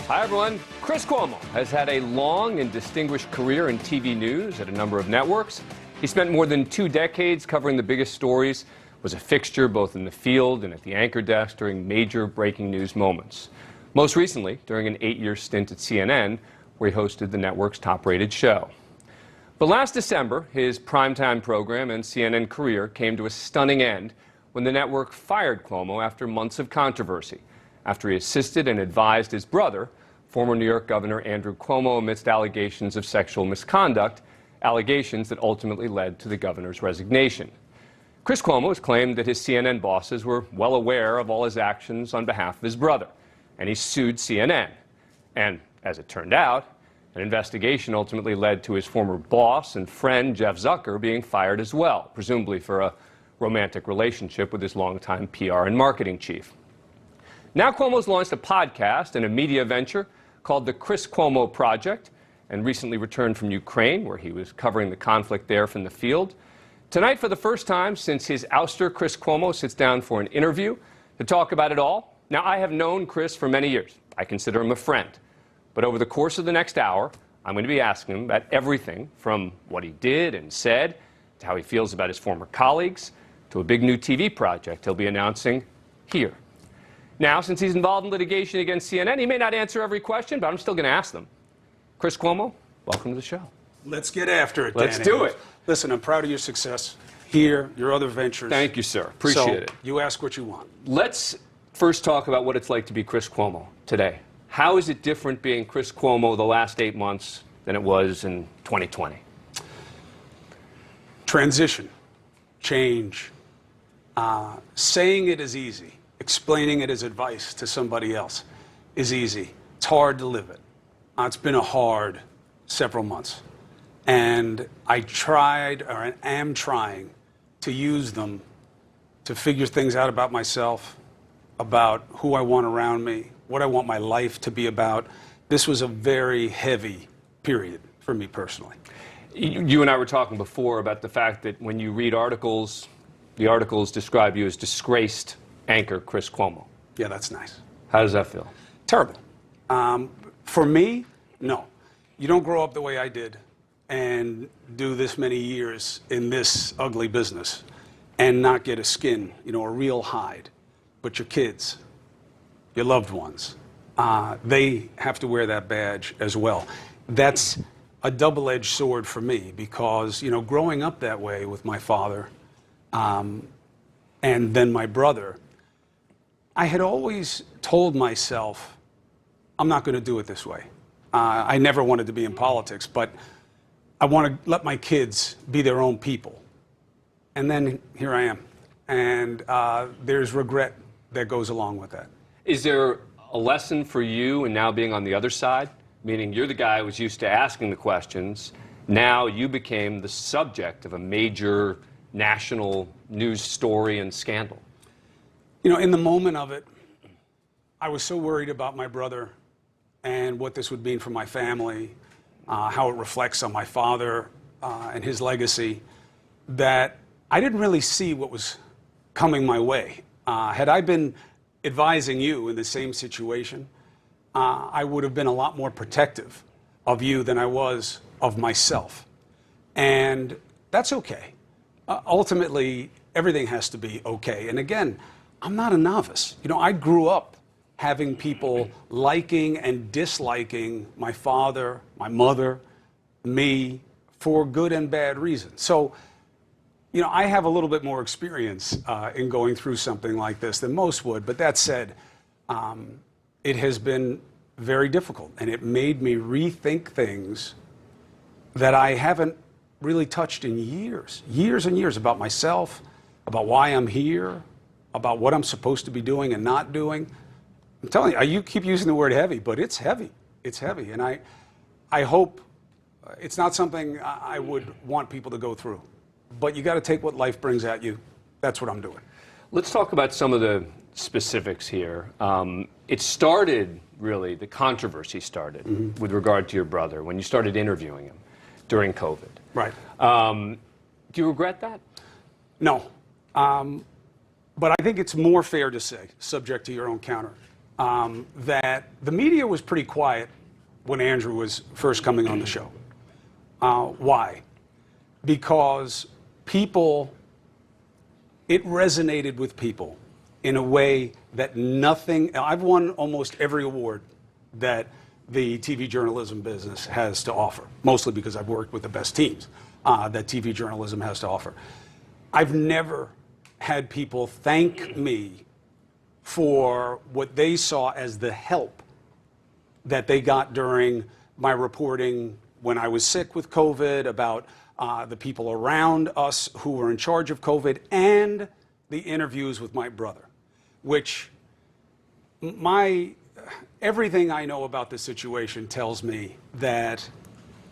Hi, everyone. Chris Cuomo has had a long and distinguished career in TV news at a number of networks. He spent more than 2 decades covering the biggest stories, was a fixture both in the field and at the anchor desk during major breaking news moments. Most recently, during an 8-year stint at CNN, where he hosted the network's top-rated show. But last December, his primetime program and CNN career came to a stunning end when the network fired Cuomo after months of controversy, after he assisted and advised his brother, former New York Governor Andrew Cuomo, amidst allegations of sexual misconduct, allegations that ultimately led to the governor's resignation. Chris Cuomo has claimed that his CNN bosses were well aware of all his actions on behalf of his brother, and he sued CNN. And as it turned out, an investigation ultimately led to his former boss and friend, Jeff Zucker, being fired as well, presumably for a romantic relationship with his longtime PR and marketing chief. Now Cuomo's launched a podcast and a media venture called the Chris Cuomo Project, and recently returned from Ukraine, where he was covering the conflict there from the field. Tonight, for the first time since his ouster, Chris Cuomo sits down for an interview to talk about it all. Now, I have known Chris for many years. I consider him a friend. But over the course of the next hour, I'm going to be asking him about everything from what he did and said, to how he feels about his former colleagues, to a big new TV project he'll be announcing here. Now, since he's involved in litigation against CNN, he may not answer every question, but I'm still going to ask them. Chris Cuomo, welcome to the show. Let's get after it, Let's Danny. do it. Listen, I'm proud of your success here, your other ventures. Thank you, sir. Appreciate it. You ask what you want. Let's first talk about what it's like to be Chris Cuomo today. How is it different being Chris Cuomo the last 8 months than it was in 2020? Transition, change. Saying it is easy. Explaining it as advice to somebody else is easy. It's hard to live it. It's been a hard several months. And I tried, or am trying, to use them to figure things out about myself, about who I want around me, what I want my life to be about. This was a very heavy period for me personally. You and I were talking before about the fact that when you read articles, the articles describe you as disgraced anchor Chris Cuomo. Yeah, that's nice. How does that feel? Terrible. For me, no. You don't grow up the way I did and do this many years in this ugly business and not get a skin, a real hide. But your kids, your loved ones, they have to wear that badge as well. That's a double-edged sword for me because, growing up that way with my father and then my brother, I had always told myself, I'm not going to do it this way. I never wanted to be in politics, but I want to let my kids be their own people. And then here I am. And there's regret that goes along with that. Is there a lesson for you in now being on the other side? Meaning you're the guy who was used to asking the questions. Now you became the subject of a major national news story and scandal. In the moment of it, I was so worried about my brother and what this would mean for my family, how it reflects on my father and his legacy, that I didn't really see what was coming my way. Had I been advising you in the same situation, I would have been a lot more protective of you than I was of myself. And that's okay. Ultimately, everything has to be okay. And again, I'm not a novice. I grew up having people liking and disliking my father, my mother, me, for good and bad reasons. So, I have a little bit more experience in going through something like this than most would. But that said, it has been very difficult. And it made me rethink things that I haven't really touched in years and years, about myself, about why I'm here, about what I'm supposed to be doing and not doing. I'm telling you, you keep using the word heavy, but it's heavy. It's heavy. And I hope it's not something I would want people to go through. But you got to take what life brings at you. That's what I'm doing. Let's talk about some of the specifics here. It started, really, the controversy started with regard to your brother when you started interviewing him during COVID. Right. Do you regret that? No. But I think it's more fair to say, subject to your own counter, that the media was pretty quiet when Andrew was first coming on the show. Why? Because it resonated with people in a way that I've won almost every award that the TV journalism business has to offer, mostly because I've worked with the best teams that TV journalism has to offer. I've never had people thank me for what they saw as the help that they got during my reporting when I was sick with COVID, about the people around us who were in charge of COVID, and the interviews with my brother, which everything I know about this situation tells me that,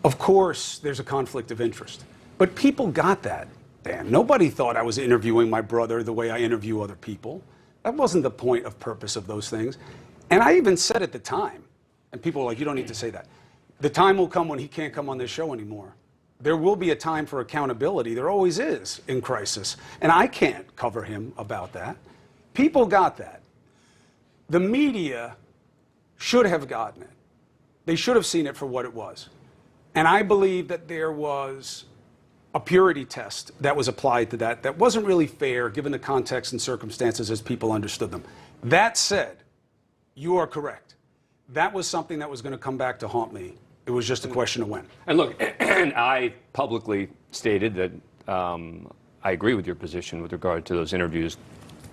of course, there's a conflict of interest. But people got that, Dan. Nobody thought I was interviewing my brother the way I interview other people. That wasn't the point of purpose of those things. And I even said at the time, and people were like, you don't need to say that. The time will come when he can't come on this show anymore. There will be a time for accountability. There always is in crisis. And I can't cover him about that. People got that. The media should have gotten it. They should have seen it for what it was. And I believe that there was a purity test that was applied to that wasn't really fair given the context and circumstances as people understood them. That said, you are correct. That was something that was going to come back to haunt me. It was just a question of when. And look, I publicly stated that I agree with your position with regard to those interviews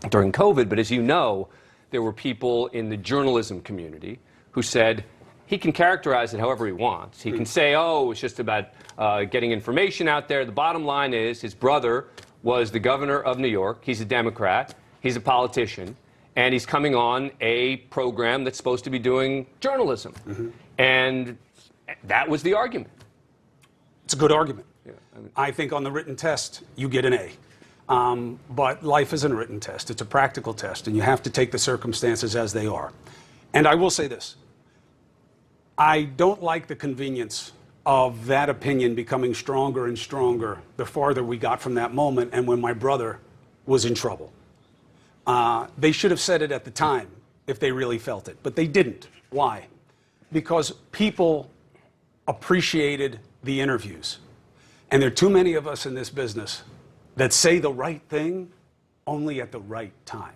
during COVID, but as you know, there were people in the journalism community who said he can characterize it however he wants. He can say, oh, it's just about getting information out there. The bottom line is his brother was the governor of New York. He's a Democrat. He's a politician. And he's coming on a program that's supposed to be doing journalism. And that was the argument. It's a good argument. Yeah, I think on the written test, you get an A. But life isn't a written test. It's a practical test, and you have to take the circumstances as they are. And I will say this. I don't like the convenience of that opinion becoming stronger and stronger the farther we got from that moment and when my brother was in trouble. They should have said it at the time if they really felt it, but they didn't. Why? Because people appreciated the interviews. And there are too many of us in this business that say the right thing only at the right time.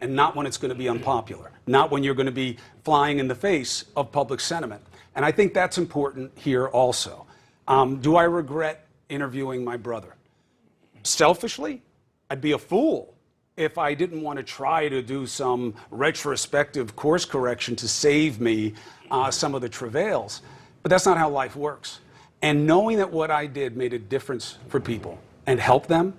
And not when it's going to be unpopular, not when you're going to be flying in the face of public sentiment. And I think that's important here also. Do I regret interviewing my brother? Selfishly, I'd be a fool if I didn't want to try to do some retrospective course correction to save me some of the travails. But that's not how life works. And knowing that what I did made a difference for people and helped them,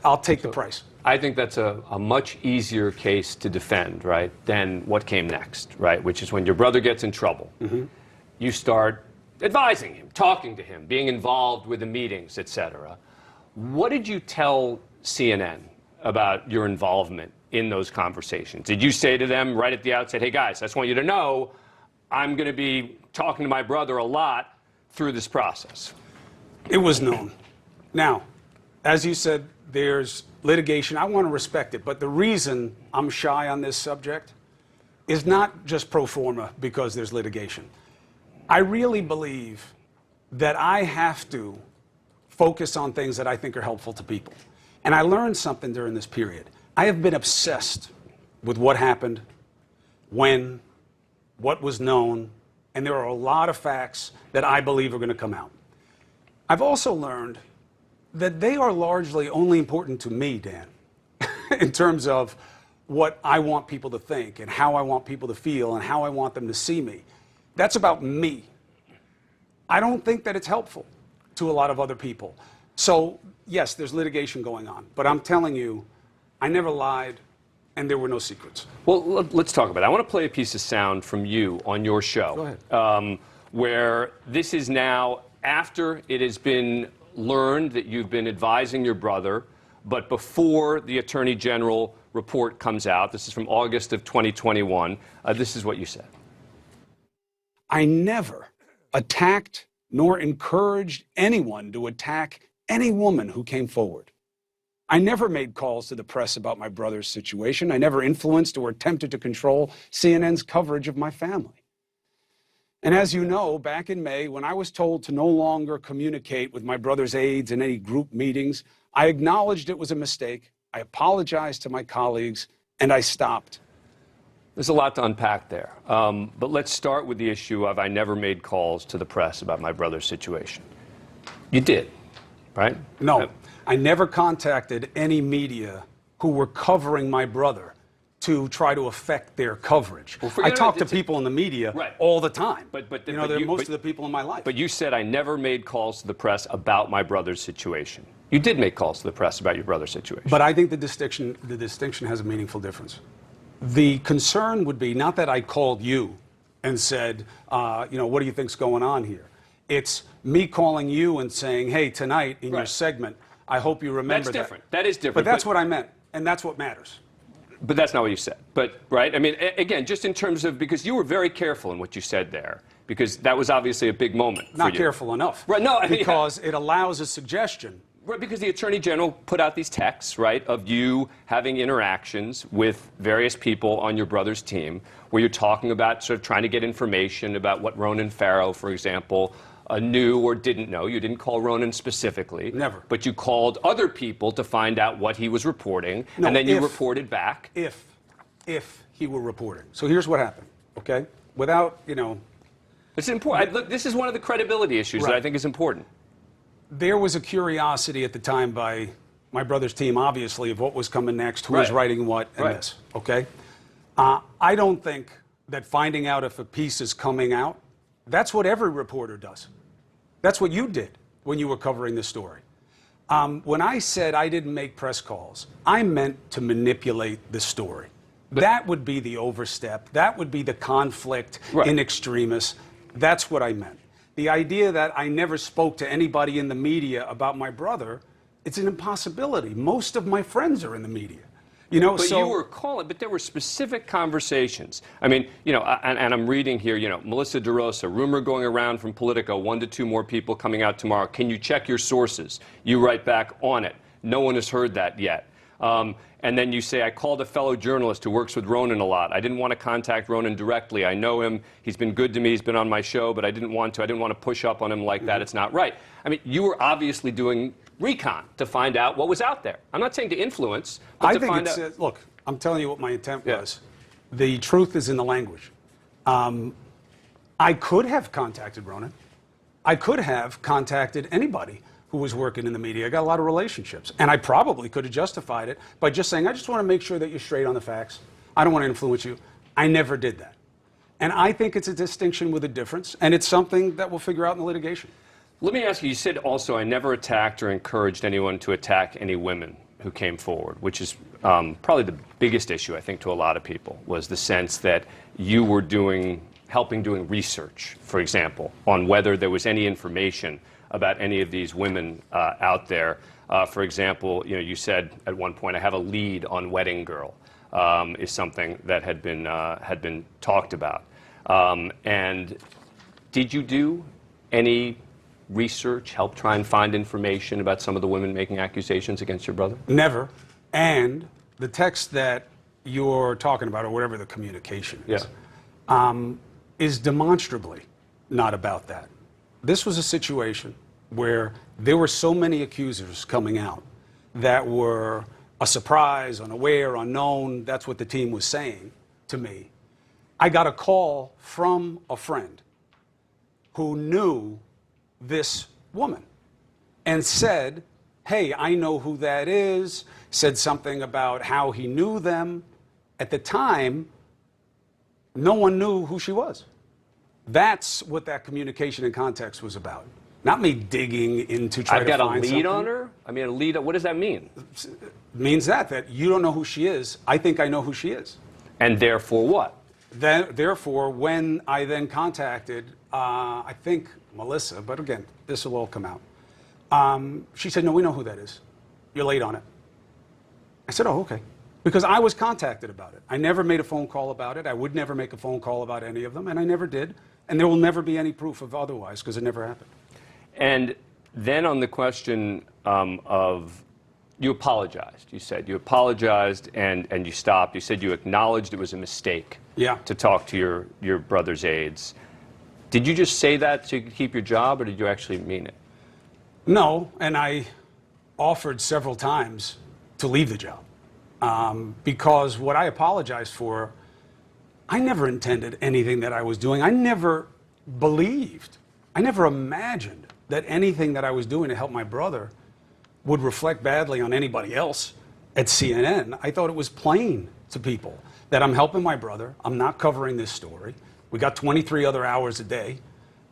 I'll take the price. I think that's a much easier case to defend, right, than what came next, right, which is when your brother gets in trouble. You start advising him, talking to him, being involved with the meetings, etc. What did you tell CNN about your involvement in those conversations? Did you say to them right at the outset, hey, guys, I just want you to know I'm going to be talking to my brother a lot through this process? It was known. Now, as you said, there's litigation. I want to respect it. But the reason I'm shy on this subject is not just pro forma because there's litigation. I really believe that I have to focus on things that I think are helpful to people. And I learned something during this period. I have been obsessed with what happened, when, what was known, and there are a lot of facts that I believe are going to come out. I've also learned that they are largely only important to me, Dan, in terms of what I want people to think and how I want people to feel and how I want them to see me. That's about me. I don't think that it's helpful to a lot of other people. So, yes, there's litigation going on, but I'm telling you, I never lied, and there were no secrets. Well, let's talk about it. I want to play a piece of sound from you on your show. Go ahead. Where this is now after it has been learned that you've been advising your brother, but before the Attorney General report comes out. This is from August of 2021. This is what you said. I never attacked nor encouraged anyone to attack any woman who came forward. I never made calls to the press about my brother's situation. I never influenced or attempted to control CNN's coverage of my family. And as you know, back in May, when I was told to no longer communicate with my brother's aides in any group meetings, I acknowledged it was a mistake. I apologized to my colleagues, and I stopped. There's a lot to unpack there. But let's start with the issue of I never made calls to the press about my brother's situation. You did, right? No, I never contacted any media who were covering my brother to try to affect their coverage. Well, I talk to people in the media all the time. They're most of the people in my life. But you said I never made calls to the press about my brother's situation. You did make calls to the press about your brother's situation. But I think the distinction has a meaningful difference. The concern would be not that I called you and said, what do you think's going on here? It's me calling you and saying, hey, tonight in your segment, I hope you remember that. That's different. That is different. But that's what I meant, and that's what matters. But that's not what you said. But, right? I mean, again, just in terms of, because you were very careful in what you said there, because that was obviously a big moment for you. Not careful enough. Right, no, I mean, because it allows a suggestion. Right, because the Attorney General put out these texts, right, of you having interactions with various people on your brother's team, where you're talking about sort of trying to get information about what Ronan Farrow, for example, knew or didn't know. You didn't call Ronan specifically. Never. But you called other people to find out what he was reporting, and then you reported back. If he were reporting. So here's what happened, okay? Without, It's important. Look, this is one of the credibility issues that I think is important. There was a curiosity at the time by my brother's team, obviously, of what was coming next, who was writing what, and this, okay? I don't think that finding out if a piece is coming out, that's what every reporter does. That's what you did when you were covering the story. When I said I didn't make press calls, I meant to manipulate the story. That would be the overstep. That would be the conflict in extremis. That's what I meant. The idea that I never spoke to anybody in the media about my brother, it's an impossibility. Most of my friends are in the media. But you were calling, but there were specific conversations. I mean, and I'm reading here, Melissa DeRosa, rumor going around from Politico, 1 to 2 more people coming out tomorrow. Can you check your sources? You write back on it. No one has heard that yet. And then you say, I called a fellow journalist who works with Ronan a lot. I didn't want to contact Ronan directly. I know him. He's been good to me. He's been on my show, but I didn't want to. I didn't want to push up on him like that. It's not right. I mean, you were obviously doing recon to find out what was out there. I'm not saying to influence, but to find out. Look, I'm telling you what my intent was. The truth is in the language. I could have contacted Ronan. I could have contacted anybody who was working in the media. I got a lot of relationships. And I probably could have justified it by just saying, I just want to make sure that you're straight on the facts. I don't want to influence you. I never did that. And I think it's a distinction with a difference, and it's something that we'll figure out in the litigation. Let me ask you, you said also I never attacked or encouraged anyone to attack any women who came forward, which is probably the biggest issue, I think, to a lot of people, was the sense that you were helping doing research, for example, on whether there was any information about any of these women out there. For example, you said at one point, I have a lead on Wedding Girl, is something that had been talked about. And did you do any research, help try and find information about some of the women making accusations against your brother? Never. And the text that you're talking about, or whatever the communication is demonstrably not about that. This was a situation where there were so many accusers coming out that were a surprise, unaware, unknown. That's what the team was saying to me. I got a call from a friend who knew this woman and said, hey, I know who that is, said something about how he knew them. At the time, no one knew who she was. That's what that communication and context was about. Not me digging into trying to find something. I've got a lead on her? I mean, a lead, what does that mean? It means that you don't know who she is. I think I know who she is. And therefore what? Therefore, when I then contacted, I think, Melissa, but again, this will all come out. She said, no, we know who that is. You're late on it. I said, oh, okay. Because I was contacted about it. I never made a phone call about it. I would never make a phone call about any of them, and I never did. And there will never be any proof of otherwise, because it never happened. And then on the question of You apologized. You said you apologized and you stopped. You said you acknowledged it was a mistake to talk to your brother's aides. Did you just say that so you could keep your job, or did you actually mean it? No, and I offered several times to leave the job because what I apologized for, I never intended anything that I was doing. I never believed, I never imagined that anything that I was doing to help my brother would reflect badly on anybody else at CNN. I thought it was plain to people that I'm helping my brother. I'm not covering this story. We got 23 other hours a day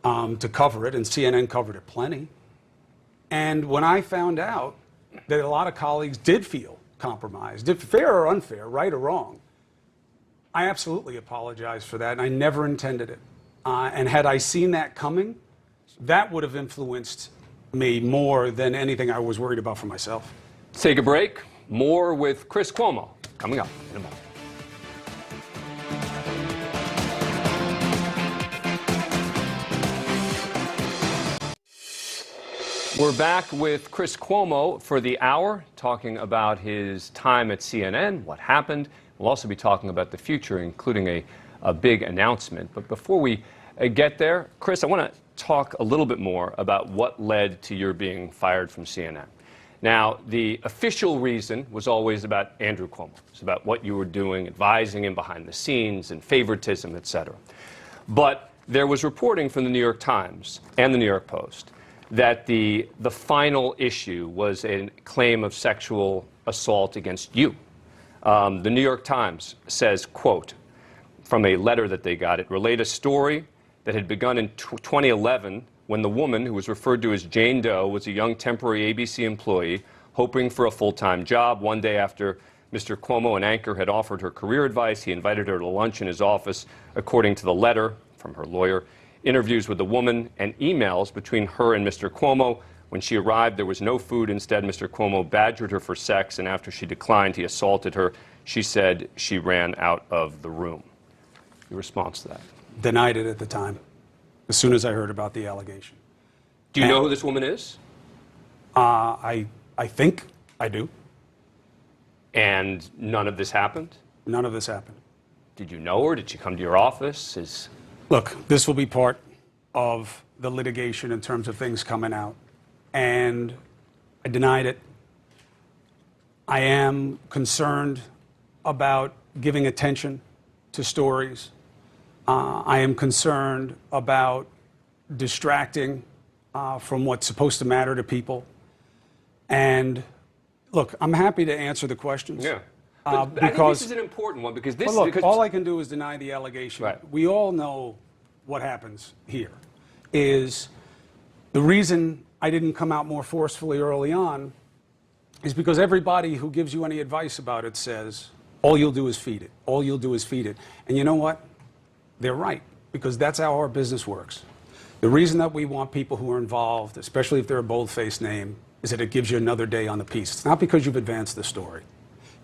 to cover it, and CNN covered it plenty. And when I found out that a lot of colleagues did feel compromised, fair or unfair, right or wrong, I absolutely apologize for that, and I never intended it. And had I seen that coming, that would have influenced me more than anything I was worried about for myself. Take a break. More with Chris Cuomo coming up in a moment. We're back with Chris Cuomo for the hour, talking about his time at CNN, what happened. We'll also be talking about the future, including a big announcement. But before we get there, Chris, I want to talk a little bit more about what led to your being fired from CNN. Now, the official reason was always about Andrew Cuomo. It's about what you were doing, advising him behind the scenes, and favoritism, et cetera. But there was reporting from the New York Times and the New York Post that the final issue was a claim of sexual assault against you. The New York Times says, quote, from a letter that they got, it relayed a story that had begun in 2011 when the woman, who was referred to as Jane Doe, was a young temporary ABC employee hoping for a full-time job. One day after Mr. Cuomo, an anchor, had offered her career advice, he invited her to lunch in his office. According to the letter from her lawyer, interviews with the woman and emails between her and Mr. Cuomo. When she arrived, there was no food. Instead, Mr. Cuomo badgered her for sex, and after she declined, he assaulted her. She said she ran out of the room. Your response to that? Denied it at the time, as soon as I heard about the allegation. Do you know who this woman is? I think I do. And none of this happened? None of this happened. Did you know her? Did she come to your office? Look, this will be part of the litigation in terms of things coming out. And I denied it. I am concerned about giving attention to stories. I am concerned about distracting from what's supposed to matter to people. And look, I'm happy to answer the questions. Yeah. But because I think this is an important one because this. Look, all I can do is deny the allegation. Right. We all know what happens here. Is the reason I didn't come out more forcefully early on is because everybody who gives you any advice about it says all you'll do is feed it. All you'll do is feed it. And you know what? They're right, because that's how our business works. The reason that we want people who are involved, especially if they're a bold-faced name, is that it gives you another day on the piece. It's not because you've advanced the story.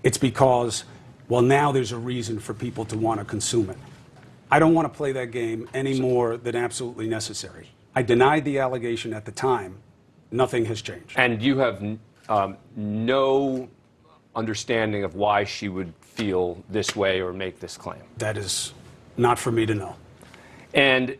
It's because, well, now there's a reason for people to want to consume it. I don't want to play that game any more than absolutely necessary. I denied the allegation at the time. Nothing has changed. And you have no understanding of why she would feel this way or make this claim? That is not for me to know. And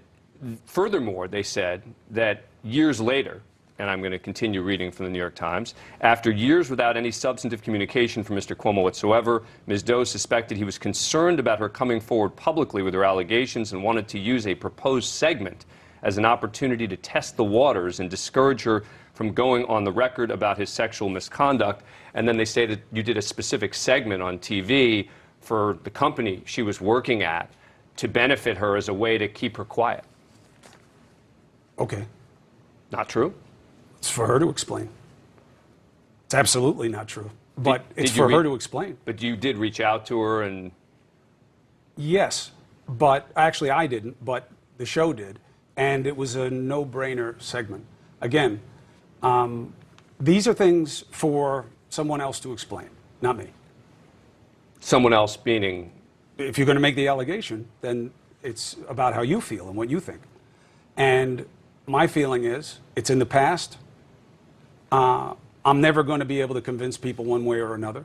furthermore, they said that years later, and I'm going to continue reading from the New York Times, after years without any substantive communication from Mr. Cuomo whatsoever, Ms. Doe suspected he was concerned about her coming forward publicly with her allegations and wanted to use a proposed segment as an opportunity to test the waters and discourage her from going on the record about his sexual misconduct. And then they say that you did a specific segment on TV for the company she was working at to benefit her as a way to keep her quiet. Okay. Not true? It's for her to explain. It's absolutely not true. But it's for her to explain. But you did reach out to her and... Yes, but actually I didn't, but the show did. And it was a no-brainer segment. Again, these are things for someone else to explain, not me. Someone else meaning? If you're going to make the allegation, then it's about how you feel and what you think. And my feeling is, it's in the past. I'm I'm never going to be able to convince people one way or another.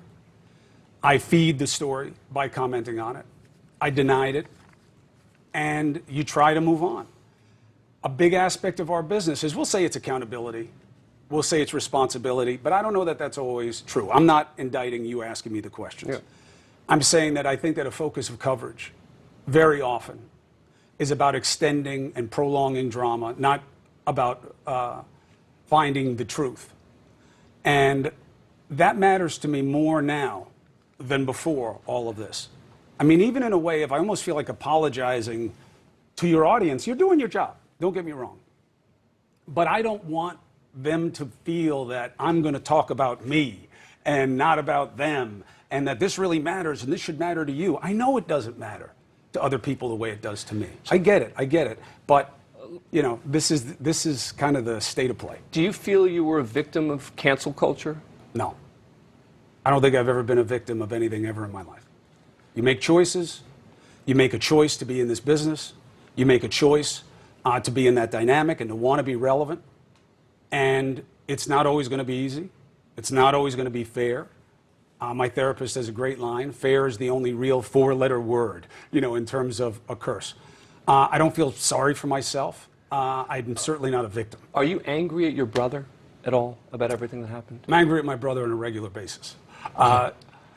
I feed the story by commenting on it. I denied it. And you try to move on. A big aspect of our business is we'll say it's accountability. We'll say it's responsibility. But I don't know that that's always true. I'm not indicting you asking me the questions. Yeah. I'm saying that I think that a focus of coverage very often is about extending and prolonging drama, not about finding the truth. And that matters to me more now than before all of this. I mean, even in a way, if I almost feel like apologizing to your audience, you're doing your job. Don't get me wrong. But I don't want them to feel that I'm going to talk about me and not about them, and that this really matters and this should matter to you. I know it doesn't matter to other people the way it does to me. I get it. But, you know, this is kind of the state of play. Do you feel you were a victim of cancel culture? No. I don't think I've ever been a victim of anything ever in my life. You make choices. You make a choice to be in this business. You make a choice to be in that dynamic and to want to be relevant. And it's not always going to be easy. It's not always going to be fair. My therapist has a great line. Fair is the only real four-letter word, you know, in terms of a curse. I don't feel sorry for myself. I'm certainly not a victim. Are you angry at your brother at all about everything that happened? I'm angry at my brother on a regular basis.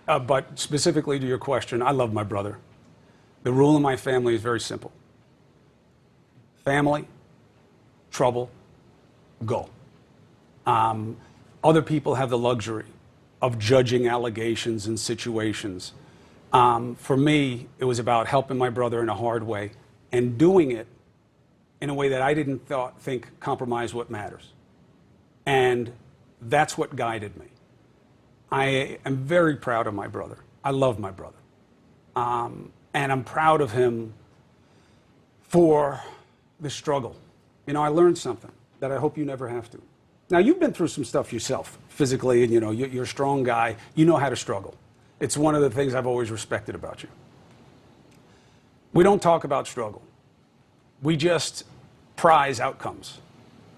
But specifically to your question, I love my brother. The rule in my family is very simple. Family, trouble, go. Other people have the luxury of judging allegations and situations. For me, it was about helping my brother in a hard way and doing it in a way that I didn't think compromised what matters. And that's what guided me. I am very proud of my brother. I love my brother. And I'm proud of him for the struggle. You know, I learned something that I hope you never have to. Now, you've been through some stuff yourself, physically, and, you know, you're a strong guy. You know how to struggle. It's one of the things I've always respected about you. We don't talk about struggle. We just prize outcomes.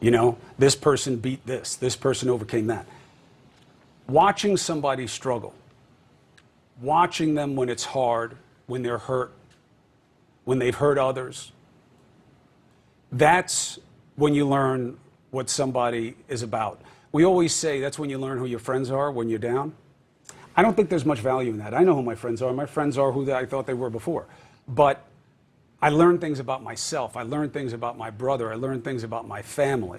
You know, this person beat this person overcame that. Watching somebody struggle, watching them when it's hard, when they're hurt, when they've hurt others, that's when you learn what somebody is about. We always say that's when you learn who your friends are when you're down. I don't think there's much value in that. I know who my friends are. My friends are who I thought they were before. But I learned things about myself. I learned things about my brother. I learned things about my family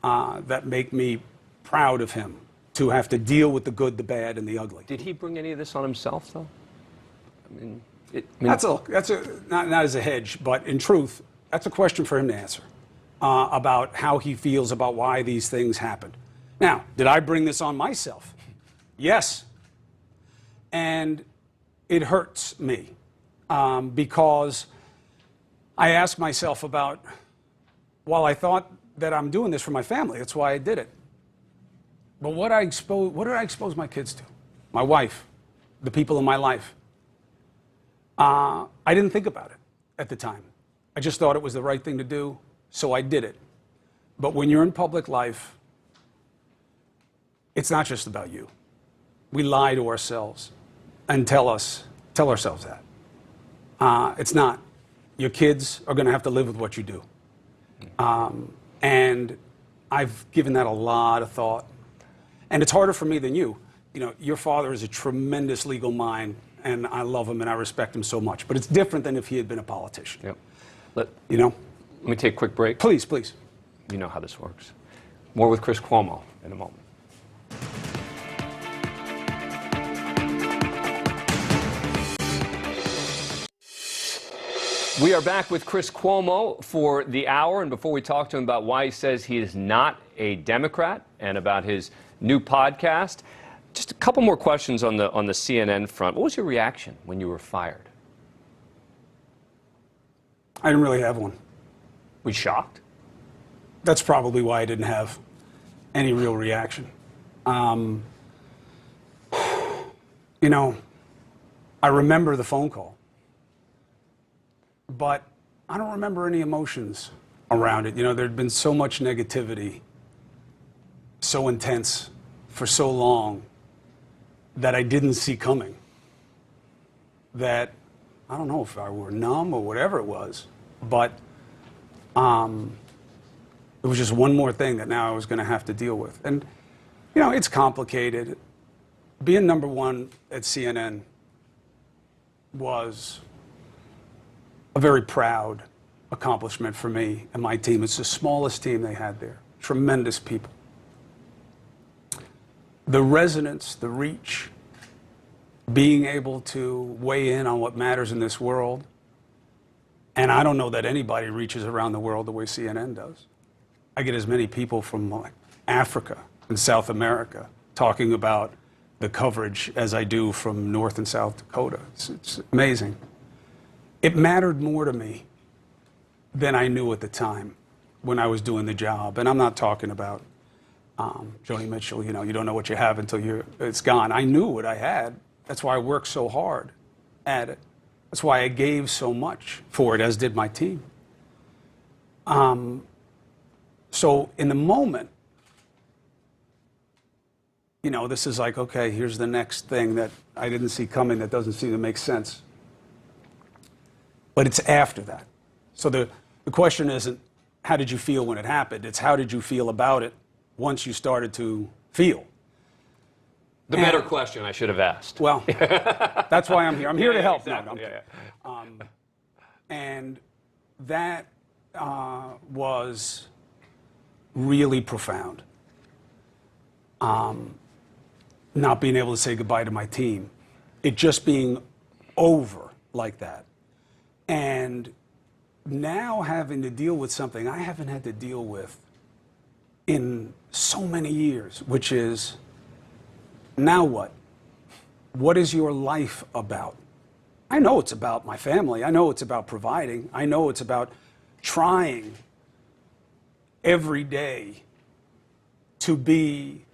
that make me proud of him, to have to deal with the good, the bad, and the ugly. Did he bring any of this on himself, though? That's not as a hedge, but in truth, that's a question for him to answer about how he feels about why these things happened. Now, did I bring this on myself? Yes. And it hurts me because I ask myself about, while I thought that I'm doing this for my family, that's why I did it. But what did I expose my kids to? My wife, the people in my life. I didn't think about it at the time. I just thought it was the right thing to do, so I did it. But when you're in public life, it's not just about you. We lie to ourselves and tell ourselves that. It's not. Your kids are going to have to live with what you do. And I've given that a lot of thought. And it's harder for me than you. You know, your father is a tremendous legal mind, and I love him and I respect him so much. But it's different than if he had been a politician. Yep. Let me take a quick break. Please, please. You know how this works. More with Chris Cuomo in a moment. We are back with Chris Cuomo for the hour, and before we talk to him about why he says he is not a Democrat and about his new podcast, just a couple more questions on the CNN front. What was your reaction when you were fired? I didn't really have one. Were you shocked? That's probably why I didn't have any real reaction. You know, I remember the phone call, but I don't remember any emotions around it. You know, there'd been so much negativity, so intense, for so long that I didn't see coming. That, I don't know if I were numb or whatever it was, but it was just one more thing that now I was going to have to deal with. And, you know, it's complicated. Being number one at CNN was a very proud accomplishment for me and my team. It's the smallest team they had there. Tremendous people. The resonance, the reach, being able to weigh in on what matters in this world. And I don't know that anybody reaches around the world the way CNN does. I get as many people from like Africa and South America talking about the coverage as I do from North and South Dakota. It's amazing. It mattered more to me than I knew at the time when I was doing the job. And I'm not talking about Joni Mitchell, you know, you don't know what you have until it's gone. I knew what I had. That's why I worked so hard at it. That's why I gave so much for it, as did my team. So in the moment, you know, this is like, okay, here's the next thing that I didn't see coming that doesn't seem to make sense. But it's after that. So the question isn't, how did you feel when it happened? It's how did you feel about it once you started to feel? The better question I should have asked. Well, that's why I'm here. I'm here to help. Exactly. No, and that was really profound. Not being able to say goodbye to my team. It just being over like that. And now having to deal with something I haven't had to deal with in so many years, which is, now what? What is your life about? I know it's about my family. I know it's about providing. I know it's about trying every day to be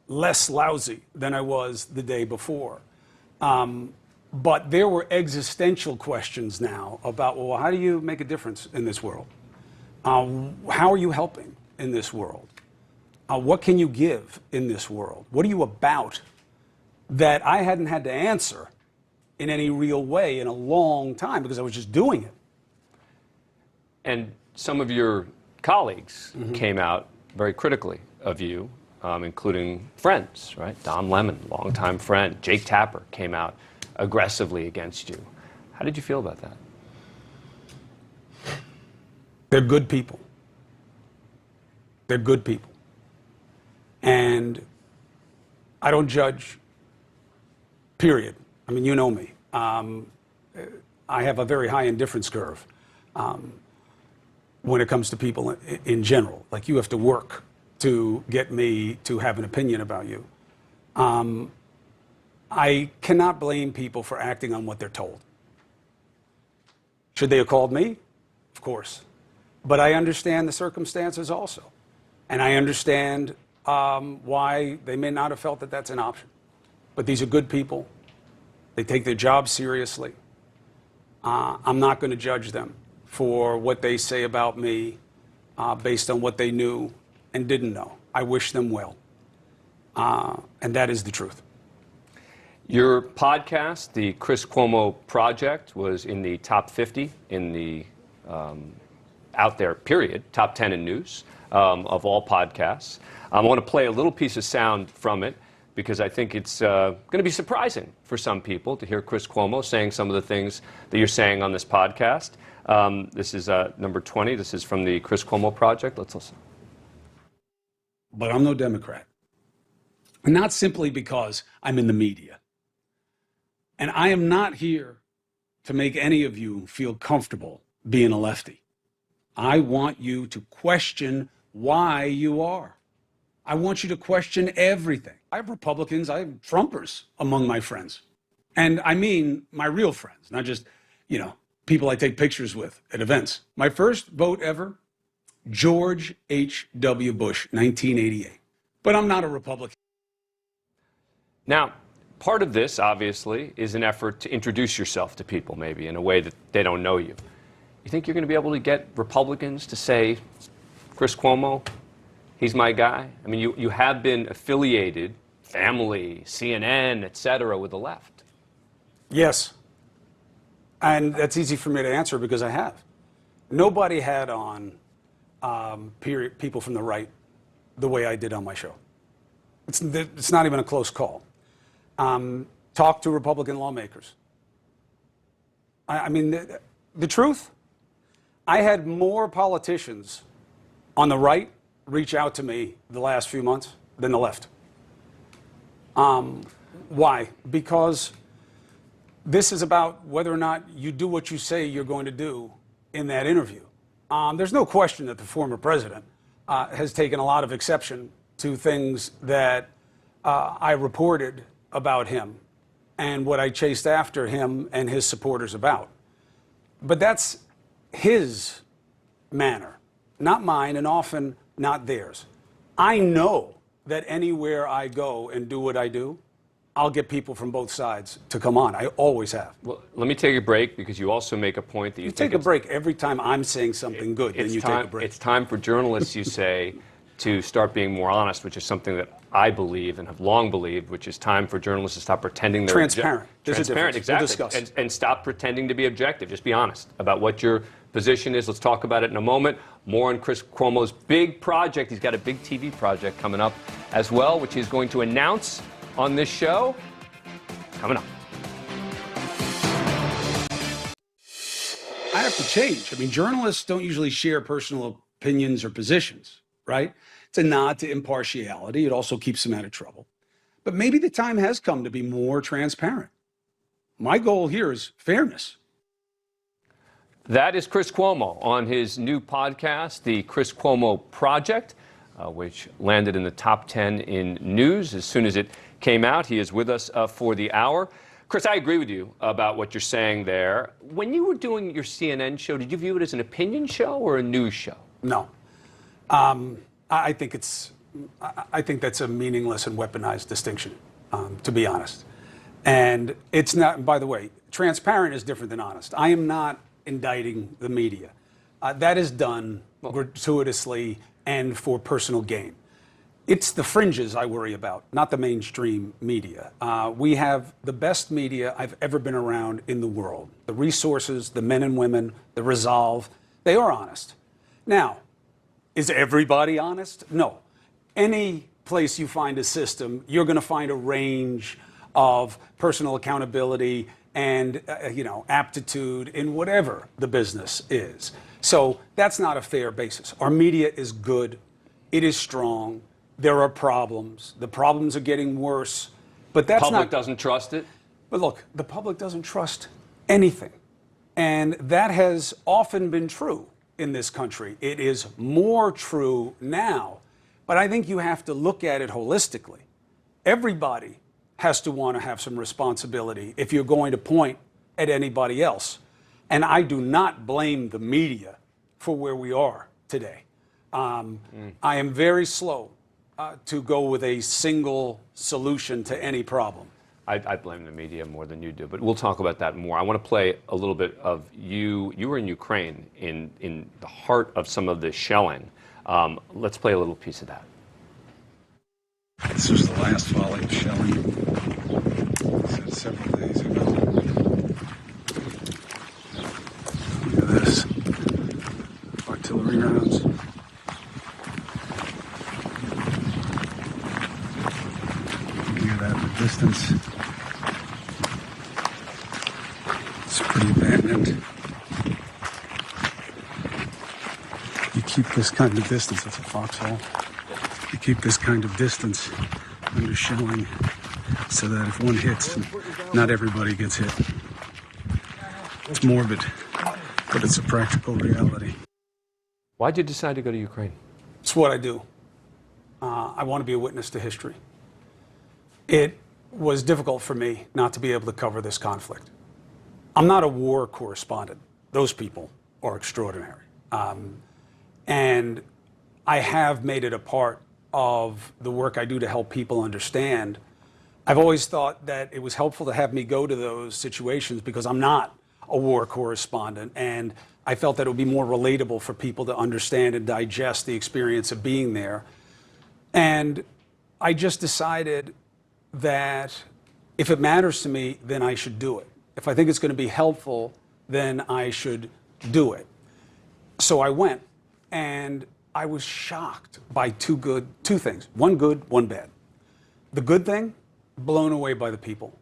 less lousy than I was the day before. But there were existential questions now about, well, how do you make a difference in this world? How are you helping in this world? What can you give in this world? What are you about that I hadn't had to answer in any real way in a long time because I was just doing it? And some of your colleagues came out very critically of you, including friends, right? Don Lemon, longtime friend. Jake Tapper came out aggressively against you. How did you feel about that? They're good people. They're good people. And I don't judge, period. I mean, you know me. I have a very high indifference curve when it comes to people in general. Like, you have to work to get me to have an opinion about you. I cannot blame people for acting on what they're told. Should they have called me? Of course. But I understand the circumstances also. And I understand why they may not have felt that that's an option. But these are good people. They take their job seriously. I'm not going to judge them for what they say about me based on what they knew and didn't know. I wish them well. And that is the truth. Your podcast, the Chris Cuomo Project, was in the top 50 in the out there, period, top 10 in news of all podcasts. I want to play a little piece of sound from it because I think it's going to be surprising for some people to hear Chris Cuomo saying some of the things that you're saying on this podcast. This is number 20. This is from the Chris Cuomo Project. Let's listen. But I'm no Democrat. Not simply because I'm in the media. And I am not here to make any of you feel comfortable being a lefty. I want you to question why you are. I want you to question everything. I have Republicans, I have Trumpers among my friends. And I mean my real friends, not just, you know, people I take pictures with at events. My first vote ever, George H.W. Bush, 1988. But I'm not a Republican. Now, part of this, obviously, is an effort to introduce yourself to people, maybe, in a way that they don't know you. You think you're going to be able to get Republicans to say, Chris Cuomo, he's my guy? I mean, you have been affiliated, family, CNN, et cetera, with the left. Yes. And that's easy for me to answer because I have. Nobody had on people from the right the way I did on my show. It's not even a close call. Talk to Republican lawmakers. I mean, the truth, I had more politicians on the right reach out to me the last few months than the left. Why? Because this is about whether or not you do what you say you're going to do in that interview. There's no question that the former president has taken a lot of exception to things that I reported about him and what I chased after him and his supporters about. But that's his manner, not mine, and often not theirs. I know that anywhere I go and do what I do, I'll get people from both sides to come on. I always have. Well, let me take a break because you also make a point that you take a break every time I'm saying something good. Then you take a break. It's time for journalists, you say, to start being more honest, which is something that I believe and have long believed, which is time for journalists to stop pretending they're transparent. Transparent, exactly. And stop pretending to be objective. Just be honest about what your position is. Let's talk about it in a moment. More on Chris Cuomo's big project. He's got a big TV project coming up as well, which he's going to announce on this show. Coming up. I have to change. I mean, journalists don't usually share personal opinions or positions, right? It's a nod to impartiality. It also keeps them out of trouble. But maybe the time has come to be more transparent. My goal here is fairness. That is Chris Cuomo on his new podcast, The Chris Cuomo Project, which landed in the top 10 in news as soon as it came out. He is with us for the hour. Chris, I agree with you about what you're saying there. When you were doing your CNN show, did you view it as an opinion show or a news show? No. I think that's a meaningless and weaponized distinction, to be honest. And it's not, by the way, transparent is different than honest. I am not indicting the media. That is done gratuitously and for personal gain. It's the fringes I worry about, not the mainstream media. We have the best media I've ever been around in the world. The resources, the men and women, the resolve, they are honest. Now, is everybody honest? No. Any place you find a system, you're going to find a range of personal accountability and aptitude in whatever the business is. So that's not a fair basis. Our media is good. It is strong. There are problems. The problems are getting worse. But that's not... The public doesn't trust it? But look, the public doesn't trust anything. And that has often been true in this country. It is more true now. But I think you have to look at it holistically. Everybody has to want to have some responsibility if you're going to point at anybody else. And I do not blame the media for where we are today. I am very slow to go with a single solution to any problem. I blame the media more than you do, but we'll talk about that more. I want to play a little bit of you. You were in Ukraine in the heart of some of the shelling. Let's play a little piece of that. This was the last volley of shelling. Said several days ago. Look at this. Artillery rounds. You hear that in the distance. It's pretty abandoned. You keep this kind of distance. It's a foxhole. You keep this kind of distance under shelling so that if one hits, not everybody gets hit. It's morbid, but it's a practical reality. Why'd you decide to go to Ukraine? It's what I do. I want to be a witness to history. It was difficult for me not to be able to cover this conflict. I'm not a war correspondent. Those people are extraordinary. And I have made it a part of the work I do to help people understand. I've always thought that it was helpful to have me go to those situations because I'm not a war correspondent, and I felt that it would be more relatable for people to understand and digest the experience of being there. And I just decided that if it matters to me, then I should do it. If I think it's going to be helpful, then I should do it. So I went, and I was shocked by two things. One good, one bad. The good thing, blown away by the people.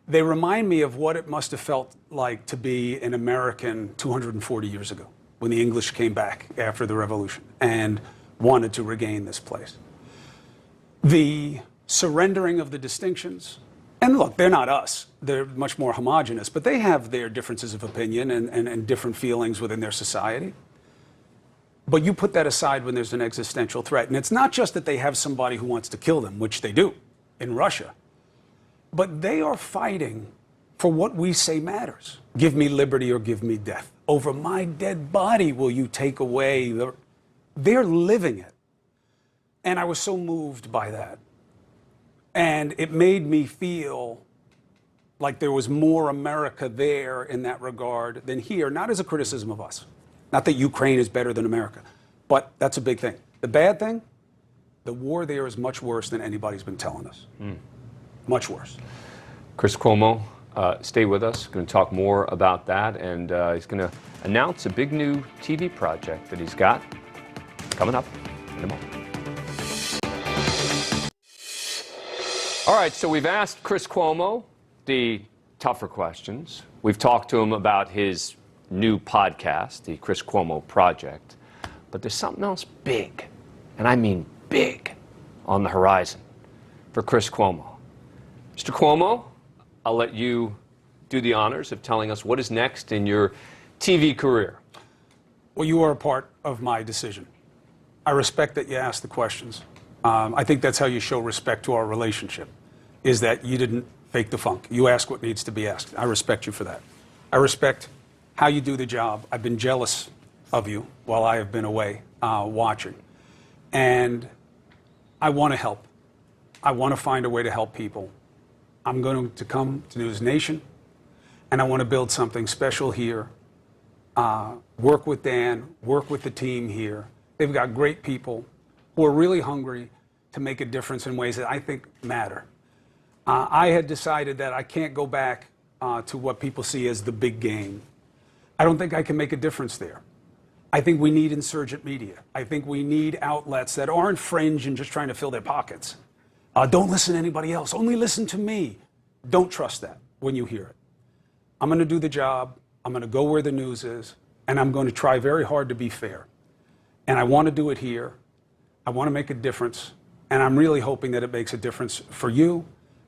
They remind me of what it must have felt like to be an American 240 years ago, when the English came back after the Revolution and wanted to regain this place. The surrendering of the distinctions, and look, they're not us. They're much more homogenous, but they have their differences of opinion and different feelings within their society. But you put that aside when there's an existential threat. And it's not just that they have somebody who wants to kill them, which they do in Russia, but they are fighting for what we say matters. Give me liberty or give me death. Over my dead body will you take away the... They're living it. And I was so moved by that. And it made me feel like there was more America there in that regard than here, not as a criticism of us. Not that Ukraine is better than America, but that's a big thing. The bad thing, the war there is much worse than anybody's been telling us. Much worse. Chris Cuomo, stay with us. Going to talk more about that, and he's going to announce a big new TV project that he's got coming up in a moment. All right, so we've asked Chris Cuomo the tougher questions. We've talked to him about his new podcast, the Chris Cuomo Project. But there's something else big, and I mean big, on the horizon for Chris Cuomo. Mr. Cuomo, I'll let you do the honors of telling us what is next in your TV career. Well, you are a part of my decision. I respect that you asked the questions. I think that's how you show respect to our relationship, is that you didn't fake the funk. You ask what needs to be asked. I respect you for that. I respect how you do the job. I've been jealous of you while I have been away watching. And I want to help. I want to find a way to help people. I'm going to come to NewsNation, and I want to build something special here. Work with Dan, work with the team here. They've got great people who are really hungry to make a difference in ways that I think matter. I had decided that I can't go back to what people see as the big game. I don't think I can make a difference there. I think we need insurgent media. I think we need outlets that aren't fringe and just trying to fill their pockets. Don't listen to anybody else. Only listen to me. Don't trust that when you hear it. I'm going to do the job. I'm going to go where the news is. And I'm going to try very hard to be fair. And I want to do it here. I want to make a difference. And I'm really hoping that it makes a difference for you.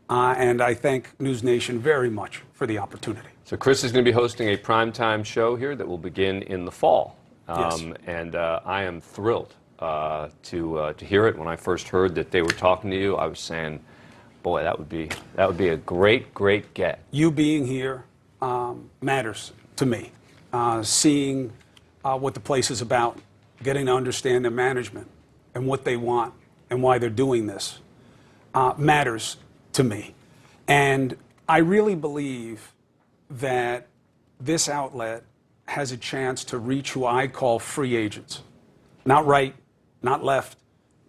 And I thank NewsNation very much for the opportunity. So Chris is going to be hosting a primetime show here that will begin in the fall. Yes. And I am thrilled to hear it. When I first heard that they were talking to you, I was saying, boy, that would be a great get. You being here matters to me. Seeing what the place is about, getting to understand their management and what they want and why they're doing this matters to me. And I really believe that this outlet has a chance to reach who I call free agents. Not right, not left,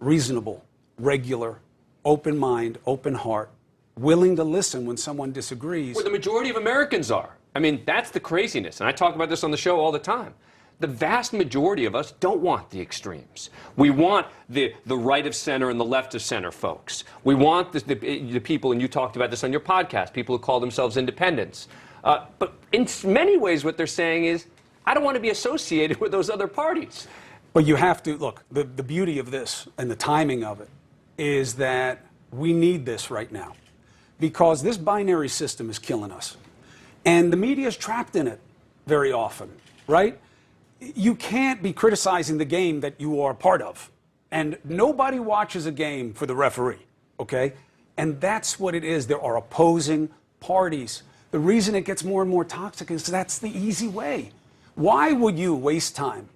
reasonable, regular, open mind, open heart, willing to listen when someone disagrees. Where the majority of Americans are. I mean, that's the craziness. And I talk about this on the show all the time. The vast majority of us don't want the extremes. We want the right of center and the left of center folks. We want the people, and you talked about this on your podcast, people who call themselves independents. But in many ways what they're saying is, I don't want to be associated with those other parties. But you have to, look, the beauty of this and the timing of it is that we need this right now. Because this binary system is killing us. And the media is trapped in it very often, right? You can't be criticizing the game that you are a part of. And nobody watches a game for the referee, okay? And that's what it is. There are opposing parties. The reason it gets more and more toxic is that's the easy way. Why would you waste time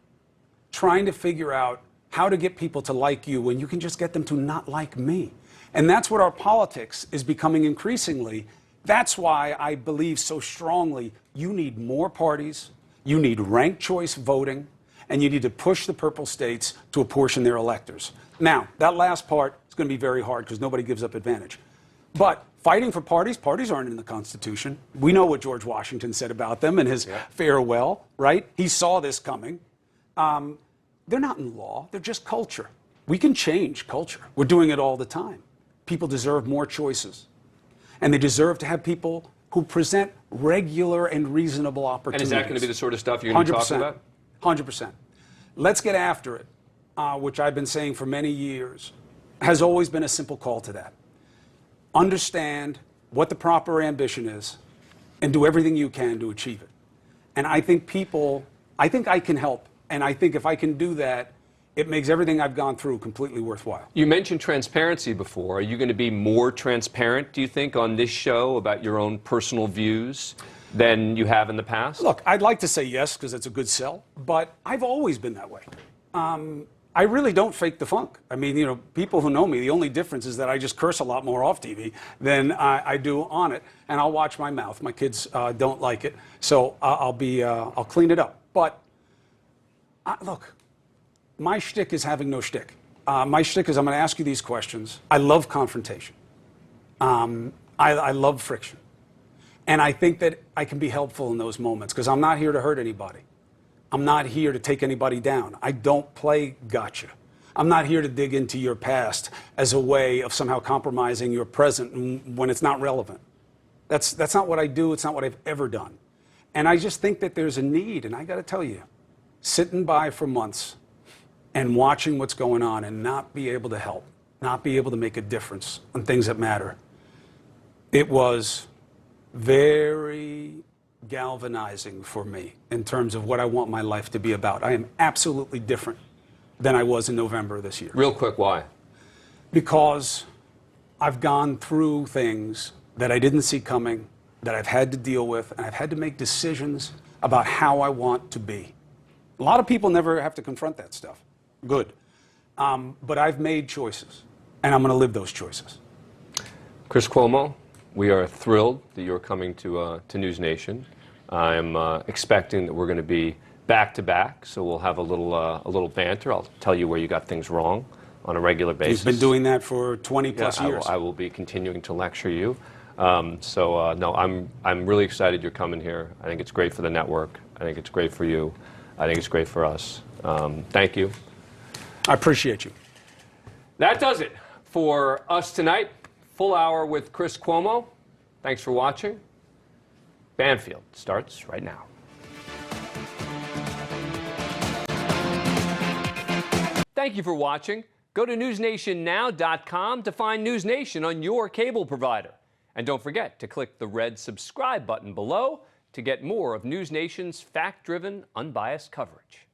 trying to figure out how to get people to like you when you can just get them to not like me? And that's what our politics is becoming increasingly. That's why I believe so strongly you need more parties, you need ranked choice voting, and you need to push the purple states to apportion their electors. Now, that last part is going to be very hard because nobody gives up advantage. But fighting for parties aren't in the Constitution. We know what George Washington said about them in his farewell, right? He saw this coming. They're not in law, they're just culture. We can change culture. We're doing it all the time. People deserve more choices. And they deserve to have people who present regular and reasonable opportunities. And is that going to be the sort of stuff you're going to be talking about? 100%. Let's get after it, which I've been saying for many years, has always been a simple call to that. Understand what the proper ambition is and do everything you can to achieve it. And I think I can help. And I think if I can do that, it makes everything I've gone through completely worthwhile. You mentioned transparency before. Are you going to be more transparent, do you think, on this show about your own personal views than you have in the past? Look, I'd like to say yes because it's a good sell, but I've always been that way. I really don't fake the funk. I mean, people who know me, the only difference is that I just curse a lot more off TV than I do on it, and I'll watch my mouth. My kids don't like it, so I'll clean it up. But look, my shtick is having no shtick. My shtick is I'm going to ask you these questions. I love confrontation. I love friction. And I think that I can be helpful in those moments because I'm not here to hurt anybody. I'm not here to take anybody down. I don't play gotcha. I'm not here to dig into your past as a way of somehow compromising your present when it's not relevant. That's not what I do. It's not what I've ever done. And I just think that there's a need, and I got to tell you, sitting by for months and watching what's going on and not be able to help, not be able to make a difference on things that matter, it was very galvanizing for me in terms of what I want my life to be about. I am absolutely different than I was in November of this year. Real quick, why? Because I've gone through things that I didn't see coming, that I've had to deal with, and I've had to make decisions about how I want to be. A lot of people never have to confront that stuff. Good. But I've made choices, and I'm going to live those choices. Chris Cuomo, we are thrilled that you're coming to NewsNation. I'm expecting that we're going to be back-to-back, so we'll have a little banter. I'll tell you where you got things wrong on a regular basis. You've been doing that for 20-plus years. I will be continuing to lecture you. No, I'm really excited you're coming here. I think it's great for the network. I think it's great for you. I think it's great for us. Thank you. I appreciate you. That does it for us tonight. Full hour with Chris Cuomo. Thanks for watching. Banfield starts right now. Thank you for watching. Go to newsnationnow.com to find NewsNation on your cable provider. And don't forget to click the red subscribe button below to get more of NewsNation's fact-driven, unbiased coverage.